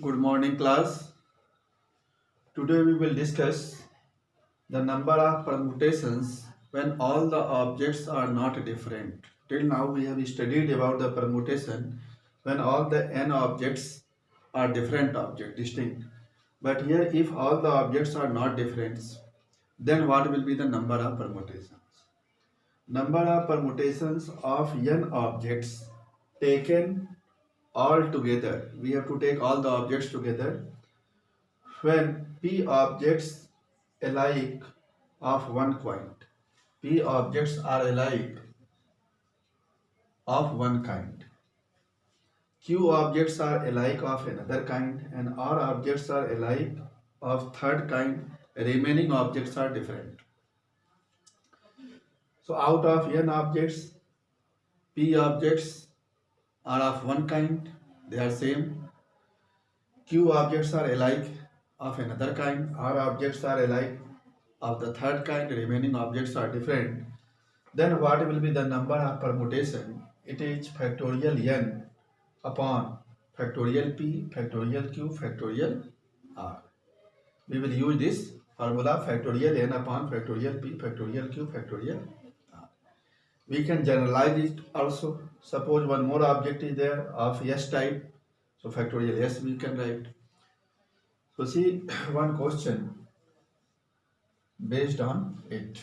Good morning, class. Today we will discuss the number of permutations when all the objects are not different. Till now we have studied about the permutation when all the n objects are different objects, distinct. But here if all the objects are not different, then what will be the number of permutations? Number of permutations of n objects taken all together. We have to take all the objects together when p objects alike of one kind. P objects are alike of one kind. Q objects are alike of another kind, and R objects are alike of third kind. Remaining objects are different. So out of n objects, P objects are of one kind, they are same. Q objects are alike of another kind. R objects are alike of the third kind. Remaining objects are different. Then what will be the number of permutation? It is factorial n upon factorial p, factorial q, factorial r. We will use this formula factorial n upon factorial p, factorial q, factorial r. We can generalize it also. Suppose one more object is there of s type, so factorial s we can write. So see one question based on it.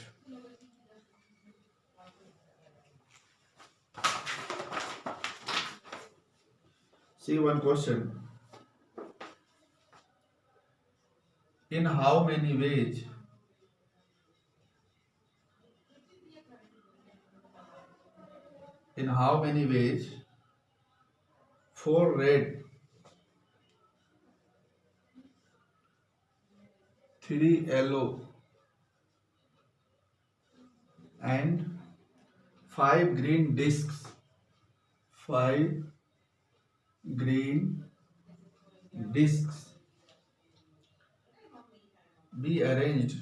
See one question. In how many ways four red, three yellow and five green discs be arranged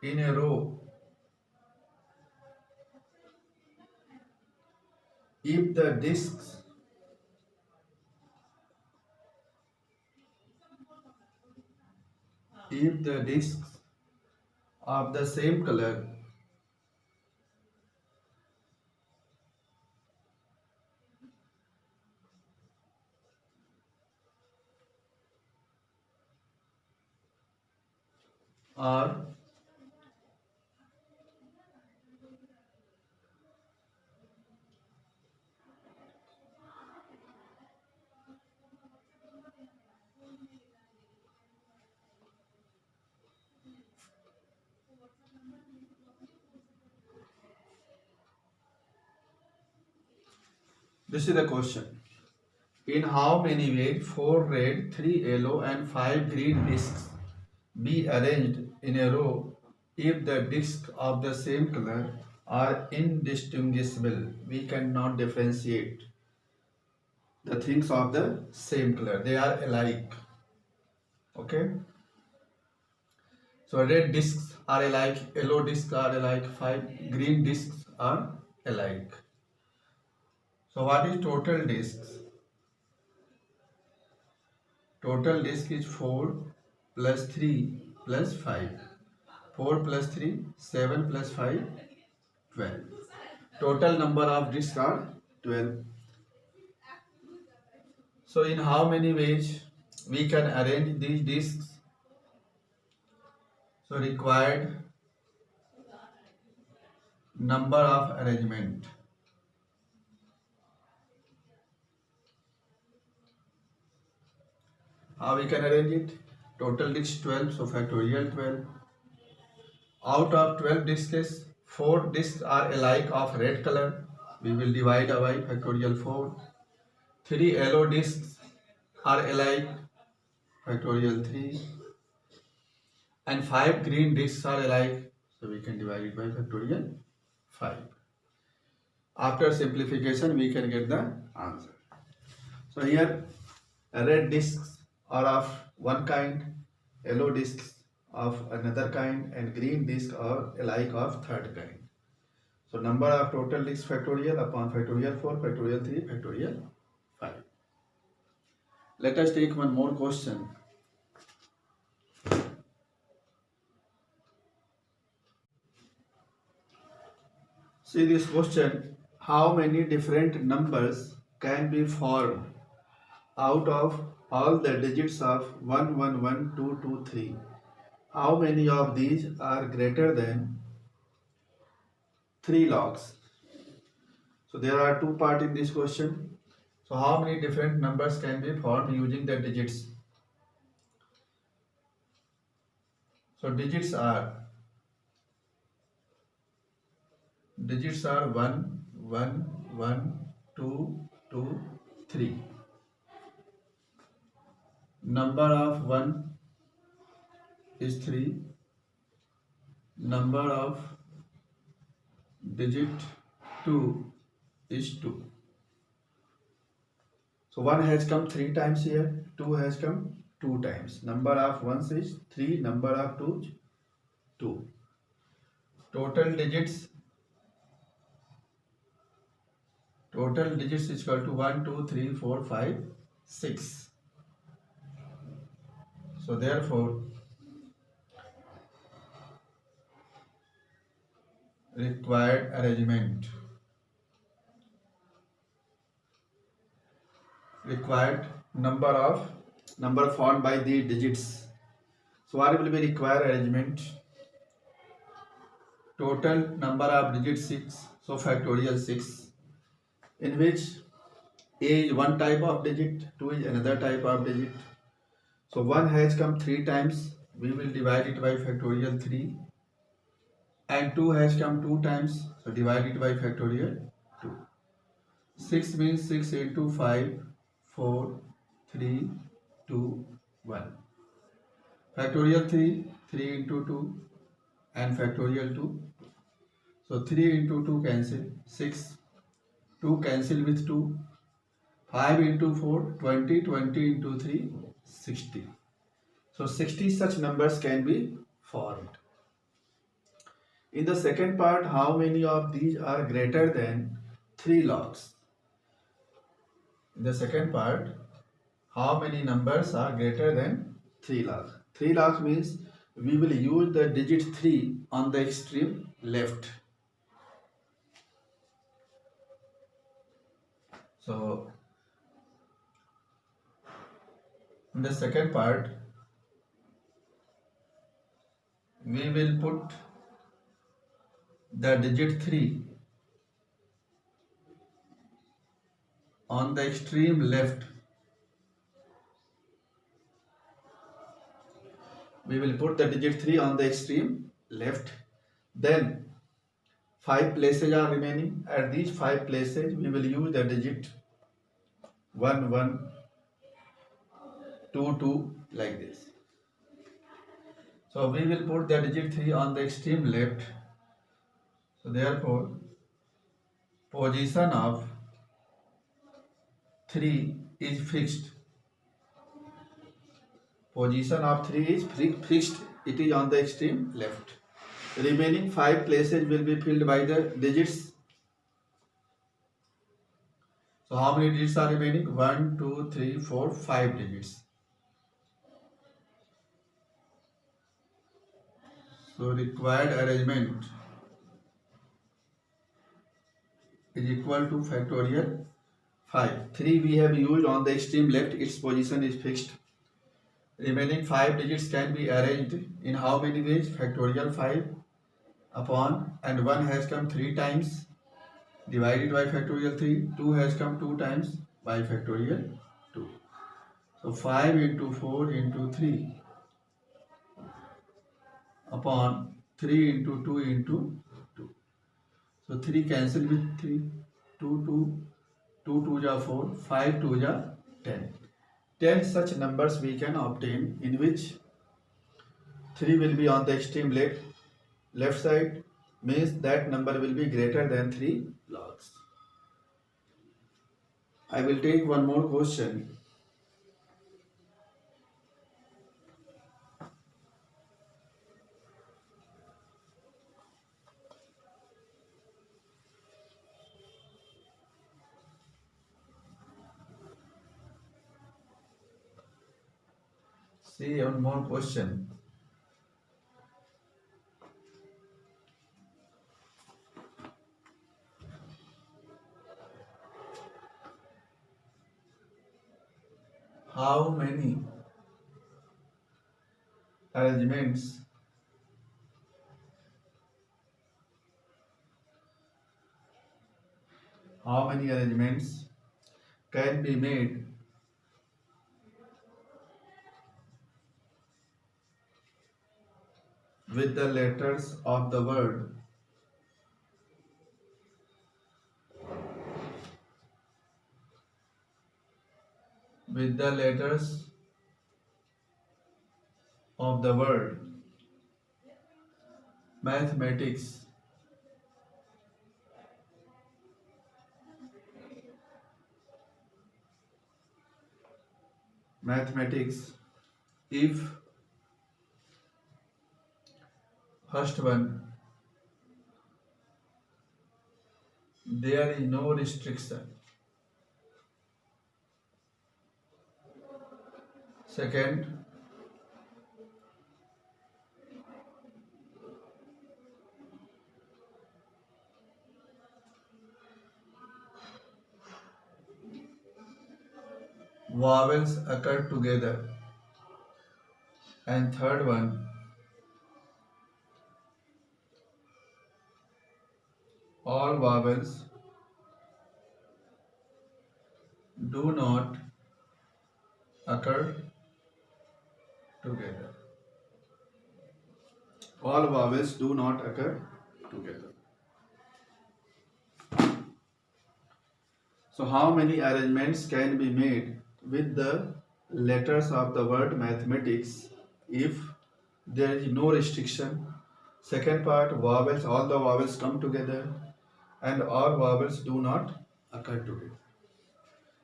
in a row if the discs of the same color are this is the question. In how many ways four red, three yellow and five green discs be arranged in a row if the discs of the same color are indistinguishable? We cannot differentiate the things of the same color, they are alike. Okay, so red discs are alike, yellow discs are alike, five green discs are alike. So what is total discs? Total disc is 4 plus 3 plus 5. 4 plus 3, 7 plus 5, 12. Total number of discs are 12. So in how many ways we can arrange these discs? So required number of arrangement. How we can arrange it? Total discs 12, so factorial 12. Out of 12 discs, 4 discs are alike of red color. We will divide by factorial 4. 3 yellow discs are alike, factorial 3. And 5 green discs are alike, so we can divide it by factorial 5. After simplification, we can get the answer. So here, red discs are of one kind, yellow discs of another kind, and green discs are alike of third kind. So number of total is factorial upon factorial 4, factorial 3, factorial 5. Let us take one more question. See this question, how many different numbers can be formed out of all the digits of 1, 1, 1, 2, 2, 3? How many of these are greater than 3 logs? So there are two parts in this question. So how many different numbers can be formed using the digits? So digits are 1, 1, 1, 2, 2, 3. Number of 1 is 3. Number of digit 2 is 2. So 1 has come 3 times here, 2 has come 2 times. Number of 1s is 3, number of 2 is 2. Total digits is equal to 1, 2, 3, 4, 5, 6. So therefore required arrangement, required number formed by the digits. So what will be required arrangement? Total number of digits 6, so factorial 6, in which A is one type of digit, 2 is another type of digit. So 1 has come 3 times, we will divide it by factorial 3, and 2 has come 2 times, so divide it by factorial 2. 6 means 6 into 5, 4, 3, 2, 1. Factorial 3, 3 into 2, and factorial 2. So 3 into 2 cancel, 6, 2 cancel with 2, 5 into 4, 20, 20 into 3, 60. So 60 such numbers can be formed. In the second part, how many of these are greater than 3 logs? In the second part, how many numbers are greater than 3 logs? 3 logs means we will use the digit 3 on the extreme left. So in the second part, we will put the digit 3 on the extreme left. We will put the digit 3 on the extreme left. Then 5 places are remaining. At these 5 places, we will use the digit 1, 1, 2, 2 like this. So we will put the digit 3 on the extreme left. So therefore, position of 3 is fixed. Position of 3 is fixed. It is on the extreme left. Remaining 5 places will be filled by the digits. So how many digits are remaining? 1, 2, 3, 4, 5 digits. So required arrangement is equal to factorial 5. 3 we have used on the extreme left, its position is fixed. Remaining 5 digits can be arranged in how many ways? Factorial 5 upon, and 1 has come 3 times, divided by factorial 3, 2 has come 2 times by factorial 2. So 5 into 4 into 3 upon 3 into 2 into 2. So 3 cancel with 3, 2, 2, 2 2 ja 4, 5 2 ja 10. 10 such numbers we can obtain in which 3 will be on the extreme left side, means that number will be greater than 3 logs. I will take one more question. See one more question. How many arrangements can be made with the letters of the word with the letters of the word mathematics mathematics if first one there is no restriction, second vowels occur together, and third one all vowels do not occur together. All vowels do not occur together. So how many arrangements can be made with the letters of the word mathematics if there is no restriction? Second part, vowels, all the vowels come together and all vowels do not occur together.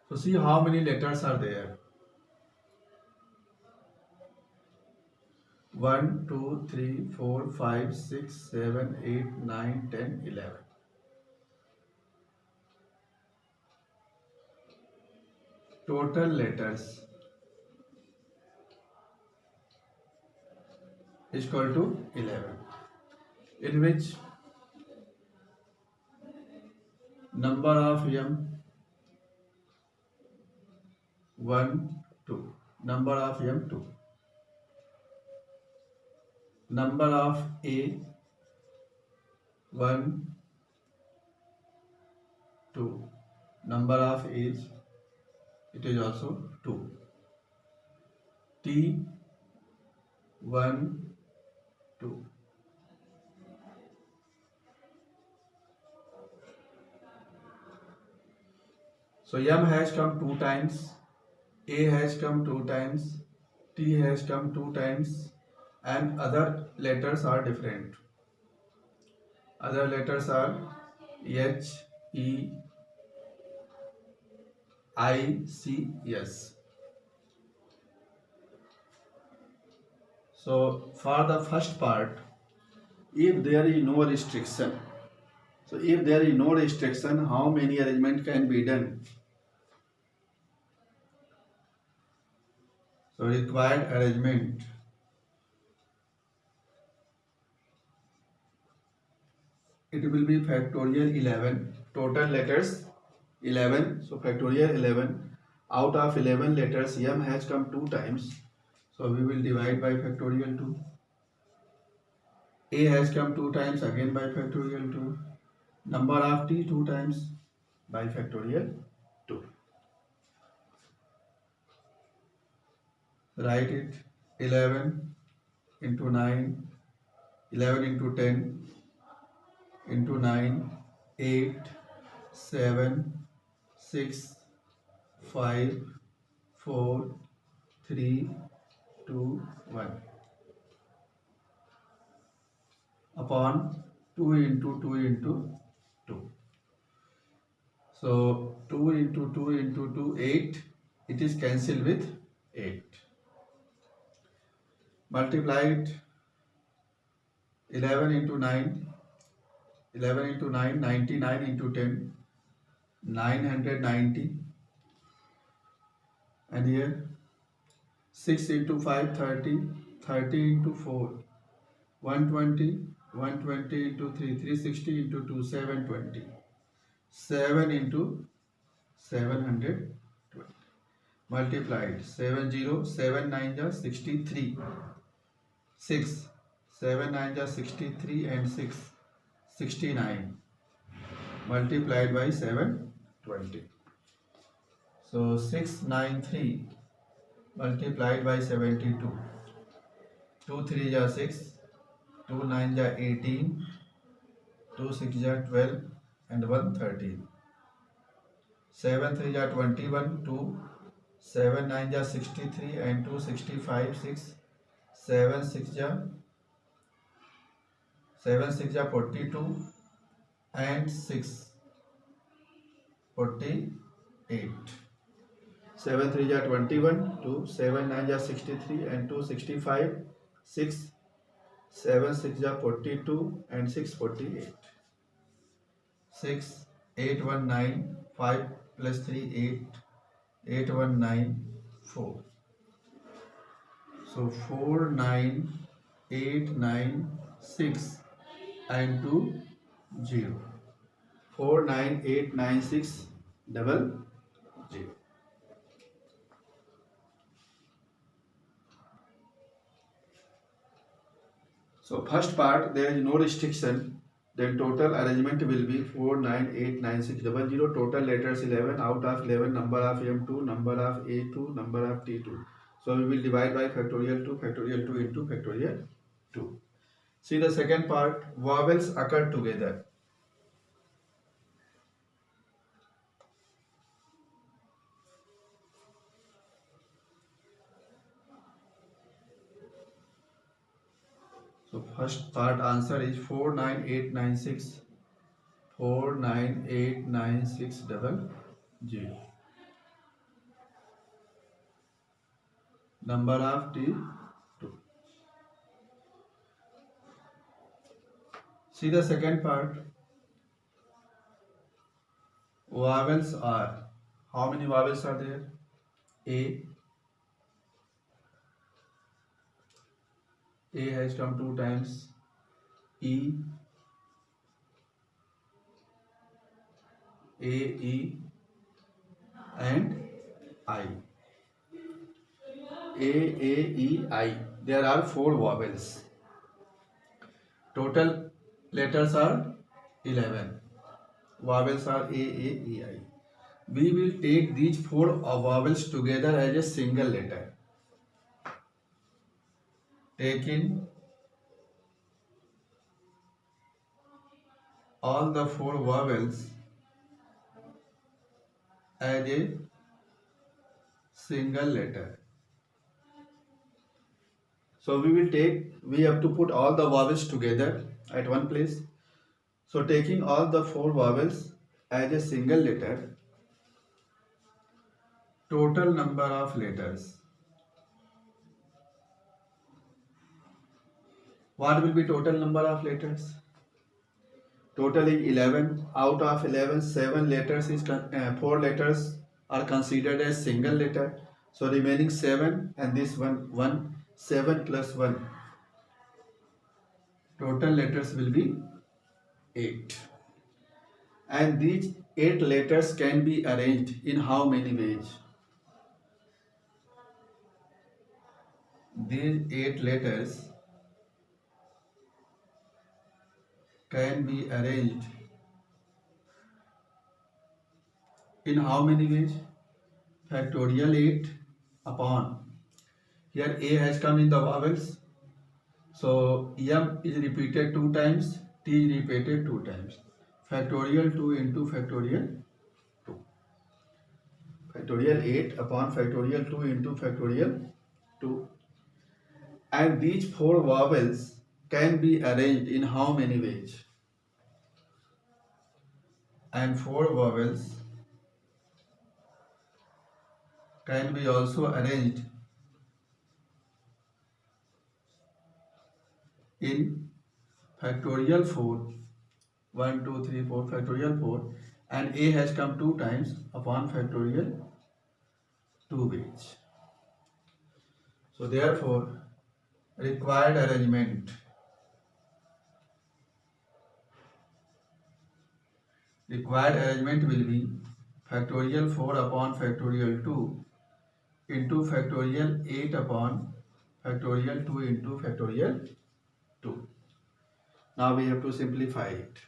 So see how many letters are there. 1, 2, 3, 4, 5, 6, 7, 8, 9, 10, 11. Total letters is equal to 11, in which number of m 1, 2, number of m 2, number of a 1, 2, number of age it is also 2, t 1, 2. So m has come 2 times, a has come 2 times, t has come 2 times, and other letters are different. Other letters are H, E, I, C, S. So for the first part, if there is no restriction, how many arrangement can be done? So required arrangement it will be factorial 11, total letters 11, so factorial 11. Out of 11 letters m has come 2 times, so we will divide by factorial 2. A has come 2 times, again by factorial 2. Number of t 2 times, by factorial 2. Write it 11 into 9, 11 into 10 into 9, 8, 7, 6, 5, 4, 3, 2, 1. Upon 2 into 2 into 2. So 2 into 2 into 2, 8. It is cancelled with 8. Multiplied 11 into 9. 11 into 9, 99 into 10, 990. And here 6 into 5, 30. 30 into 4, 120. 120 into 3, 360 into 2, 720. 7 into 720. Multiplied. 7 0, 7 9 ja 63. 6. 7 9 ja 63 and 6. 69. Multiplied by 720. So 693 multiplied by 72. 2 3 ja 6. 2 9 ja 18. 2 6 ja 12 and 1 13. 7 3 ja 21. 2 7 9 ja 63 and 2 65. 6 7 6 ja 42 and 6 48. 7 3 ja 21. 2 7 9 ja 63 and 2 65. 6 7 6 ja 42 and 6 48. 6 8 1 9. 5 plus 3 8. 8 1 9 4. So 4 9 8 9 6 and 2 0. 4 9 8 9 6 double 0. So first part there is no restriction. Then total arrangement will be 4 9 8 9 6 double 0. Total letters 11. Out of 11 number of M2, number of A2, number of T2. So we will divide by factorial 2 into factorial 2. See the second part. Vowels occur together. So first part answer is 4 9 8 9 6. 4 9 8 9 6 double 0. Number of T2. See the second part. Vowels are. How many vowels are there? A has come 2 times. E, A, E and I. A, E, I. There are 4 vowels. Total letters are 11. Vowels are A, E, I. We will take these 4 vowels together as a single letter. Taking all the 4 vowels as a single letter. So we have to put all the vowels together at one place. So taking all the 4 vowels as a single letter, total number of letters. What will be total number of letters? Total is 11. Out of 11, 7 letters is 4 letters are considered as single letter. So remaining 7 and this one 7 plus 1. Total letters will be 8. And these 8 letters can be arranged in how many ways? These 8 letters can be arranged in how many ways? Factorial 8 upon. Here A has come in the vowels. So M is repeated 2 times, T is repeated 2 times. Factorial 2 into factorial 2. Factorial 8 upon factorial 2 into factorial 2. And these 4 vowels can be arranged in how many ways? And 4 vowels can be also arranged in factorial 4. 1 2 3 4 factorial 4, and A has come 2 times upon factorial 2 ways. So therefore, required arrangement will be factorial 4 upon factorial 2 into factorial 8 upon factorial 2 into factorial 2. Now we have to simplify it.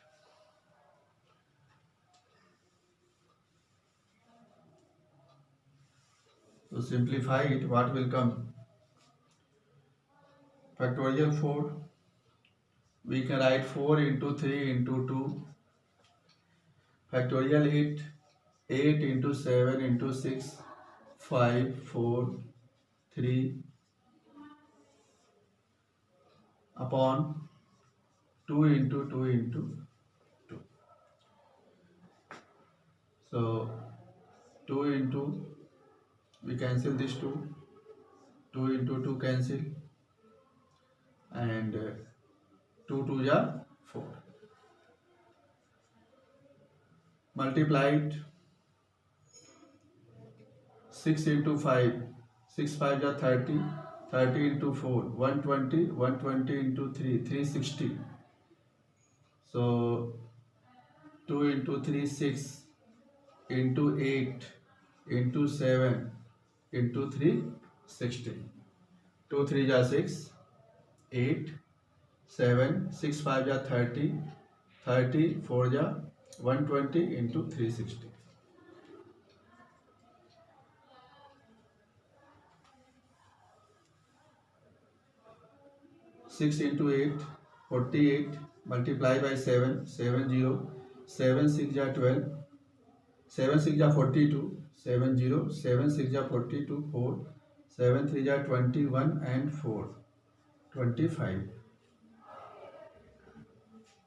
To simplify it, what will come? Factorial 4, we can write 4 into 3 into 2. Factorial 8, 8 into 7 into 6, 5, 4, 3 upon 2 into 2 into 2. So 2 into, we cancel this 2, 2 into 2 cancel, and 2 2 ja 4. Multiply it, 6 into 5, 6 5 ja 30, 30 into 4, 120, 120 into 3, 360. So 2 into 3, 6, into 8, into 7, into 3, 60. 2 3 ja 6, 8, 7, 6 5 ja 30, 30, 4 ja 120 into 360. Six into 8, 48, multiply by 7, 7 0, 7 6 ja 12, 7 6 ja 42, 7 0, 7 6 ja 42, 4, 7 3 ja 21 and 4, 25.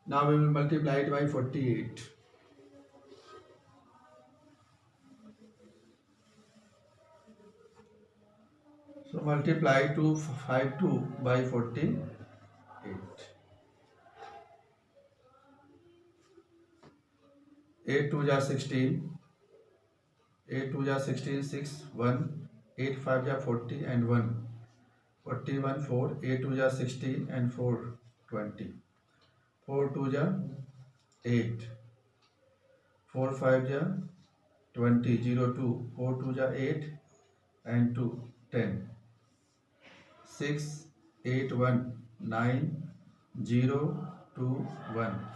Now we will multiply it by 48. So multiply 252 by 48. 8 2 ja 16, 8 2 ja 16, 6, 1, 8 5 ja 40 and 1, 41, 4, 8 2 ja 16 and 4, 20, 4 2 ja 8, 4 5 ja 20, 0 2, 4 2 ja 8 and 2, 10, 6, 8 1, 9, 0 2 1.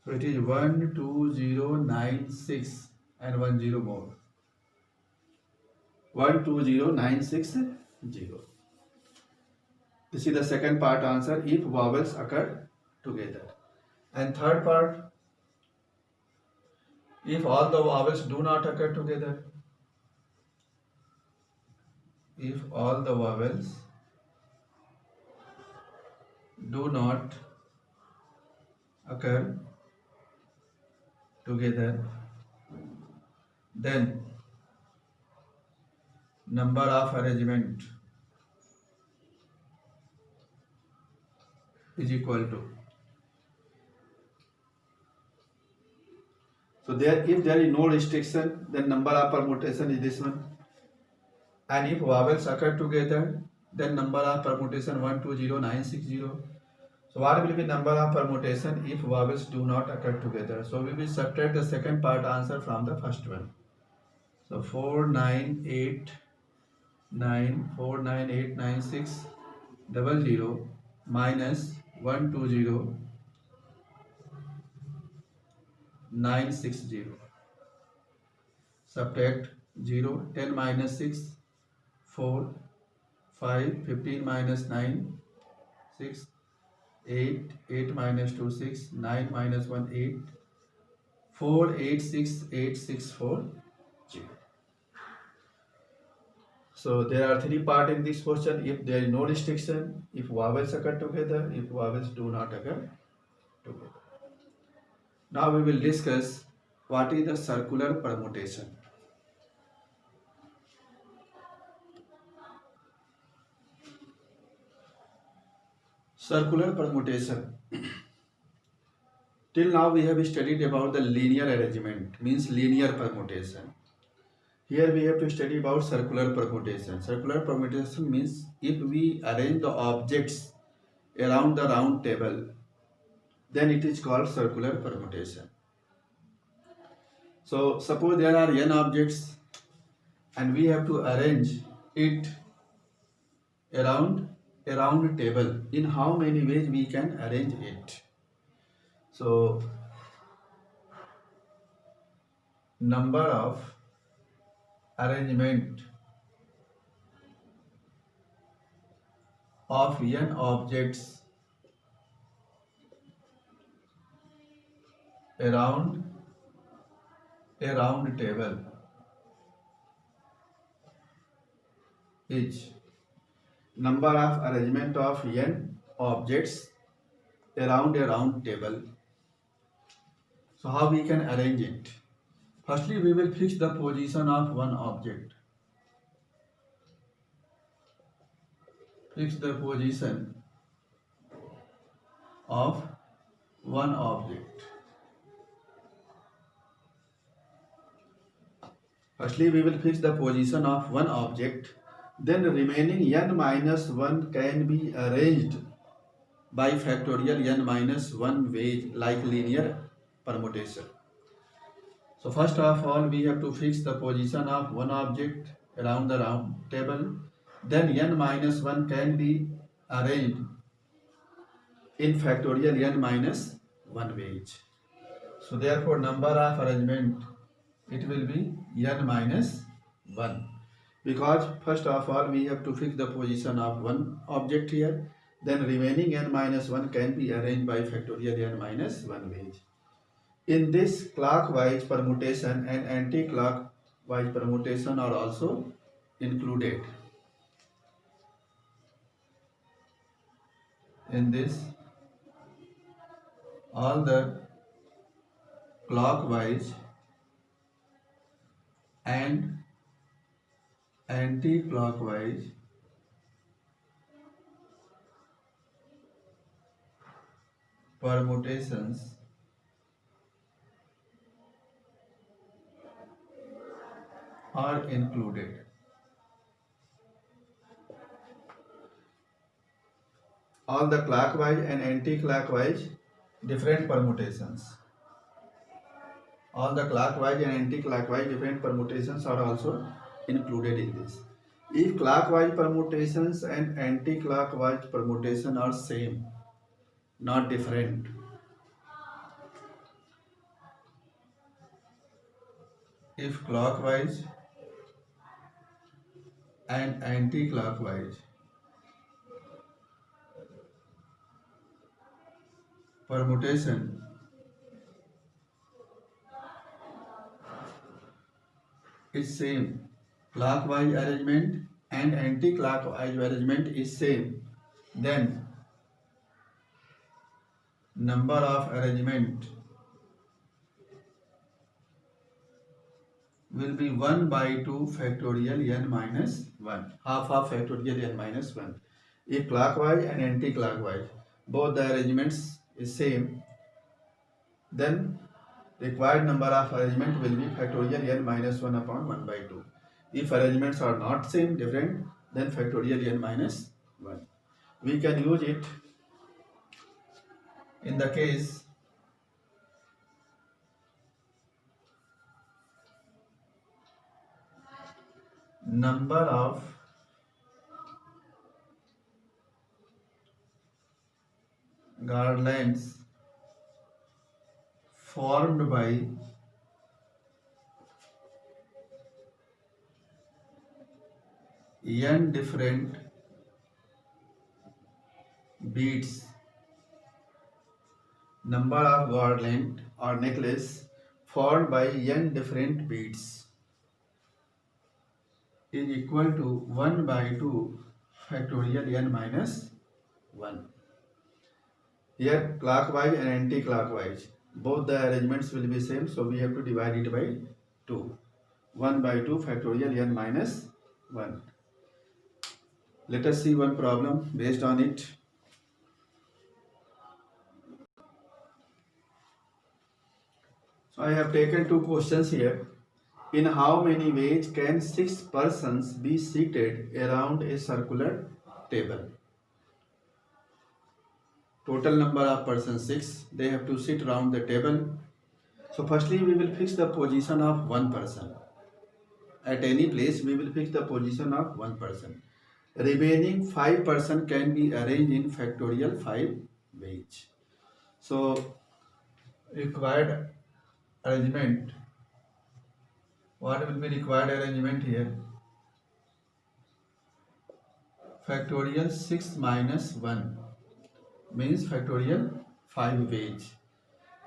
So it is 1 2 0 9 6 and 1 0 more. 1 2 0 9 6 0. This is the second part answer if vowels occur together. And third part, if all the vowels do not occur together. If all the vowels do not occur together, then number of arrangement is equal to. So if there is no restriction, then number of permutation is this one. And if vowels occur together, then number of permutation 1 2 0 9 6 0. So what will be number of permutation if vowels do not occur together? So we will subtract the second part answer from the first one. So 4 9 8 9 4 9 8 9 6 00 minus 1 2 0 9 6 0. Subtract 0, 10 minus 6 4, 5, 15 minus 9 6, 8, 8 minus 2 6, 9 minus 1 8, 4 8 6 8 6 4 0. So there are three parts in this question. If there is no restriction, if vowels occur together, if vowels do not occur together. Now we will discuss what is the circular permutation. Circular permutation. Till now we have studied about the linear arrangement, means linear permutation. Here we have to study about circular permutation. Circular permutation means if we arrange the objects around the round table, then it is called circular permutation. So suppose there are n objects and we have to arrange it around a round table. In how many ways we can arrange it? So number of arrangement of n objects around a round table is number of arrangement of n objects around a round table. So how we can arrange it? Firstly, we will fix the position of one object. Fix the position of one object. Firstly, we will fix the position of one object. Then remaining n minus 1 can be arranged by factorial n minus 1 ways like linear permutation. So first of all, we have to fix the position of one object around the round table. Then n minus 1 can be arranged in factorial n minus 1 ways. So therefore number of arrangement, it will be n minus 1. Because first of all we have to fix the position of one object here. Then remaining n minus 1 can be arranged by factorial n minus 1 ways. In this, clockwise permutation and anti-clockwise permutation are also included. In this, all the clockwise and anti-clockwise permutations are included. All the clockwise and anti-clockwise different permutations. All the clockwise and anti-clockwise different permutations are also included in this. If clockwise permutations and anti-clockwise permutation are same, not different, if clockwise and anti-clockwise permutation is same, clockwise arrangement and anti-clockwise arrangement is same, then number of arrangement will be 1 by 2 factorial n minus 1, half of factorial n minus 1. If clockwise and anti-clockwise both the arrangements is same, then required number of arrangement will be factorial n minus 1 upon 1 by 2. If arrangements are not same, different, then factorial n minus 1. We can use it in the case number of garlands formed by n different beads. Number of garland or necklace formed by n different beads is equal to 1 by 2 factorial n minus 1. Here clockwise and anti-clockwise both the arrangements will be same, so we have to divide it by 2. 1 by 2 factorial n minus 1. Let us see one problem based on it. So I have taken two questions here. In how many ways can 6 persons be seated around a circular table? Total number of persons 6. They have to sit around the table. So firstly we will fix the position of one person. At any place we will fix the position of one person. Remaining 5 persons can be arranged in factorial 5 ways. So required arrangement. What will be required arrangement here? Factorial 6 minus 1 means factorial 5 ways.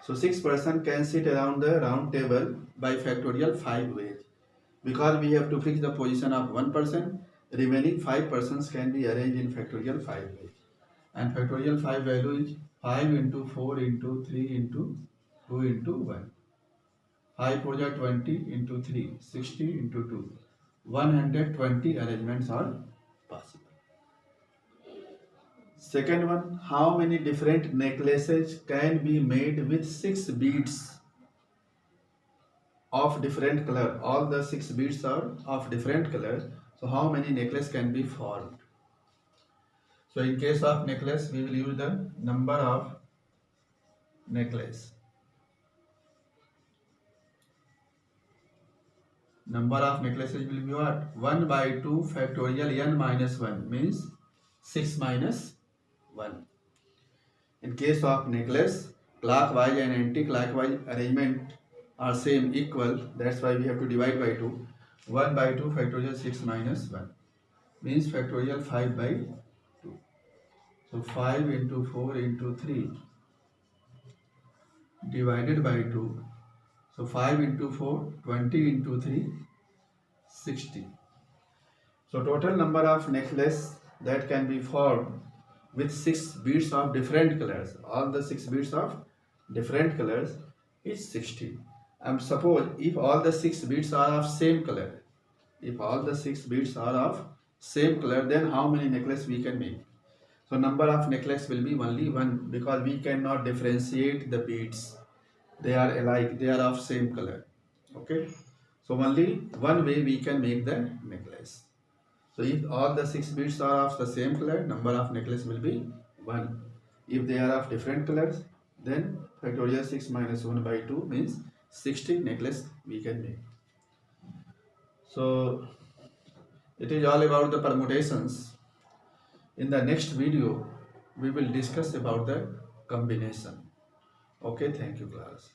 So 6 persons can sit around the round table by factorial 5 ways. Because we have to fix the position of one person, remaining 5 persons can be arranged in factorial 5 ways. And factorial 5 value is 5 into 4 into 3 into 2 into 1. 5 4 are 20 into 3, 60 into 2. 120 arrangements are possible. Second one, how many different necklaces can be made with 6 beads of different color? All the 6 beads are of different color. So how many necklaces can be formed? So in case of necklace, we will use the number of necklace. Number of necklaces will be what? 1 by 2 factorial n minus 1 means 6 minus 1. In case of necklace, clockwise and anti-clockwise arrangement are same, equal. That's why we have to divide by 2. 1 by 2 factorial 6 minus 1 means factorial 5 by 2. So 5 into 4 into 3 divided by 2. So 5 into 4, 20 into 3, 60. So total number of necklace that can be formed with 6 beads of different colors, all the 6 beads of different colors is 60. And suppose if all the 6 beads are of same color, if all the 6 beads are of same color, then how many necklace we can make? So number of necklace will be only 1 because we cannot differentiate the beads. They are alike, they are of same color. Okay. So only one way we can make the necklace. So if all the 6 beads are of the same color, number of necklace will be 1. If they are of different colors, then factorial 6 minus 1 by 2 means 60 necklace we can make. So it is all about the permutations. In the next video, we will discuss about the combination. Okay, thank you class.